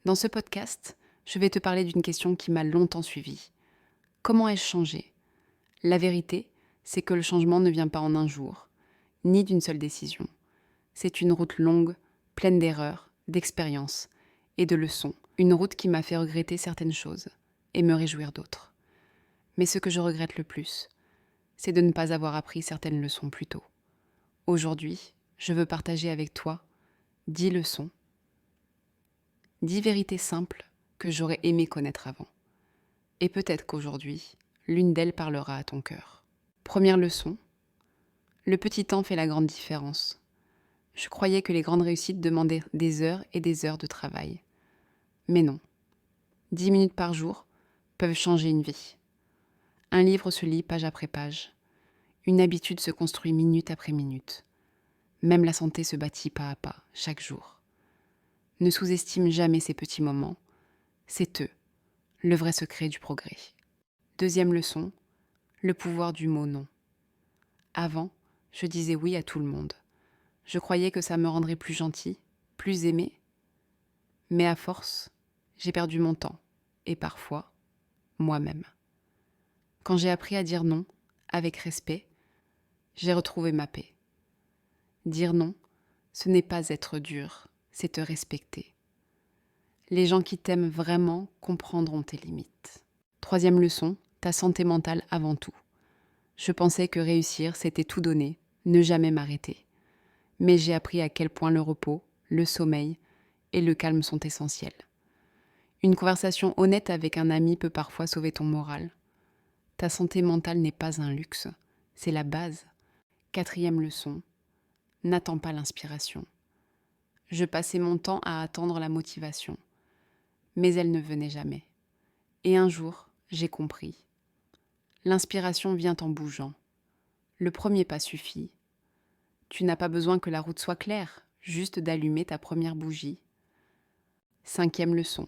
Dans ce podcast, je vais te parler d'une question qui m'a longtemps suivie. Comment ai-je changé? La vérité, c'est que le changement ne vient pas en un jour, ni d'une seule décision. C'est une route longue, pleine d'erreurs, d'expériences et de leçons. Une route qui m'a fait regretter certaines choses et me réjouir d'autres. Mais ce que je regrette le plus, c'est de ne pas avoir appris certaines leçons plus tôt. Aujourd'hui, je veux partager avec toi 10 leçons, 10 vérités simples que j'aurais aimé connaître avant. Et peut-être qu'aujourd'hui, l'une d'elles parlera à ton cœur. Première leçon, le petit temps fait la grande différence. Je croyais que les grandes réussites demandaient des heures et des heures de travail. Mais non. 10 minutes par jour peuvent changer une vie. Un livre se lit page après page. Une habitude se construit minute après minute. Même la santé se bâtit pas à pas, chaque jour. Ne sous-estime jamais ces petits moments. C'est eux, le vrai secret du progrès. Deuxième leçon, le pouvoir du mot non. Avant, je disais oui à tout le monde. Je croyais que ça me rendrait plus gentil, plus aimé. Mais à force, j'ai perdu mon temps. Et parfois, moi-même. Quand j'ai appris à dire non, avec respect, j'ai retrouvé ma paix. Dire non, ce n'est pas être dur, c'est te respecter. Les gens qui t'aiment vraiment comprendront tes limites. Troisième leçon, ta santé mentale avant tout. Je pensais que réussir, c'était tout donner, ne jamais m'arrêter. Mais j'ai appris à quel point le repos, le sommeil et le calme sont essentiels. Une conversation honnête avec un ami peut parfois sauver ton moral. Ta santé mentale n'est pas un luxe, c'est la base. Quatrième leçon, n'attends pas l'inspiration. Je passais mon temps à attendre la motivation, mais elle ne venait jamais. Et un jour, j'ai compris. L'inspiration vient en bougeant. Le premier pas suffit. Tu n'as pas besoin que la route soit claire, juste d'allumer ta première bougie. Cinquième leçon.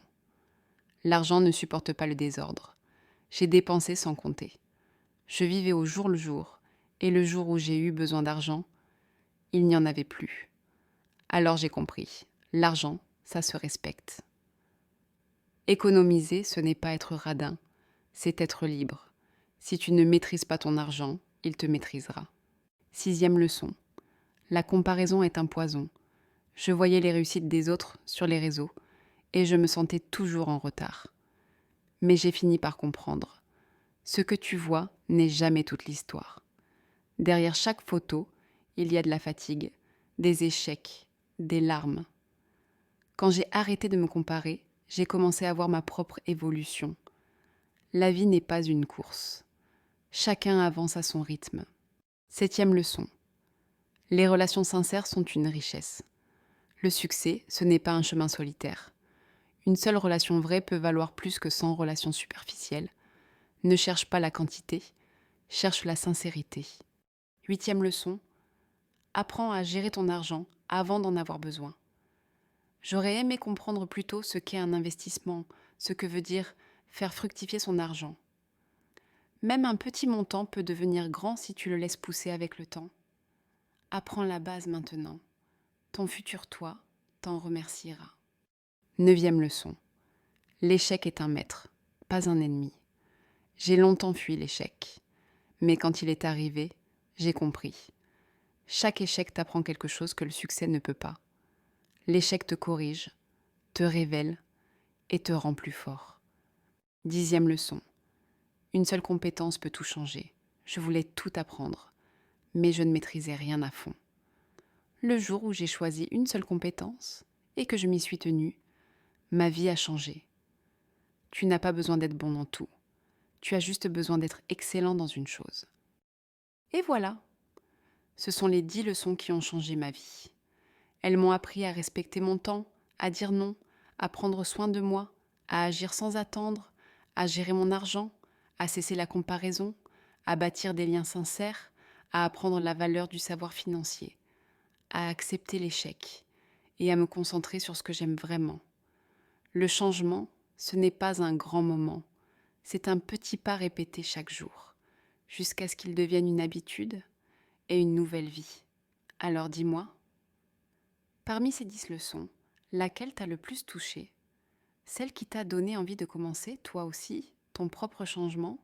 L'argent ne supporte pas le désordre. J'ai dépensé sans compter. Je vivais au jour le jour, et le jour où j'ai eu besoin d'argent, il n'y en avait plus. Alors j'ai compris. L'argent, ça se respecte. Économiser, ce n'est pas être radin, c'est être libre. Si tu ne maîtrises pas ton argent, il te maîtrisera. Sixième leçon. La comparaison est un poison. Je voyais les réussites des autres sur les réseaux et je me sentais toujours en retard. Mais j'ai fini par comprendre. Ce que tu vois n'est jamais toute l'histoire. Derrière chaque photo, il y a de la fatigue, des échecs, des larmes. Quand j'ai arrêté de me comparer, j'ai commencé à voir ma propre évolution. La vie n'est pas une course. Chacun avance à son rythme. Septième leçon. Les relations sincères sont une richesse. Le succès, ce n'est pas un chemin solitaire. Une seule relation vraie peut valoir plus que 100 relations superficielles. Ne cherche pas la quantité, cherche la sincérité. Huitième leçon. Apprends à gérer ton argent avant d'en avoir besoin. J'aurais aimé comprendre plus tôt ce qu'est un investissement, ce que veut dire faire fructifier son argent. Même un petit montant peut devenir grand si tu le laisses pousser avec le temps. Apprends la base maintenant. Ton futur toi t'en remerciera. Neuvième leçon. L'échec est un maître, pas un ennemi. J'ai longtemps fui l'échec. Mais quand il est arrivé, j'ai compris. Chaque échec t'apprend quelque chose que le succès ne peut pas. L'échec te corrige, te révèle et te rend plus fort. Dixième leçon. Une seule compétence peut tout changer. Je voulais tout apprendre, mais je ne maîtrisais rien à fond. Le jour où j'ai choisi une seule compétence et que je m'y suis tenue, ma vie a changé. Tu n'as pas besoin d'être bon dans tout. Tu as juste besoin d'être excellent dans une chose. Et voilà, ce sont les 10 leçons qui ont changé ma vie. Elles m'ont appris à respecter mon temps, à dire non, à prendre soin de moi, à agir sans attendre, à gérer mon argent, à cesser la comparaison, à bâtir des liens sincères, à apprendre la valeur du savoir financier, à accepter l'échec et à me concentrer sur ce que j'aime vraiment. Le changement, ce n'est pas un grand moment, c'est un petit pas répété chaque jour, jusqu'à ce qu'il devienne une habitude et une nouvelle vie. Alors dis-moi, parmi ces 10 leçons, laquelle t'a le plus touché? Celle qui t'a donné envie de commencer, toi aussi, ton propre changement,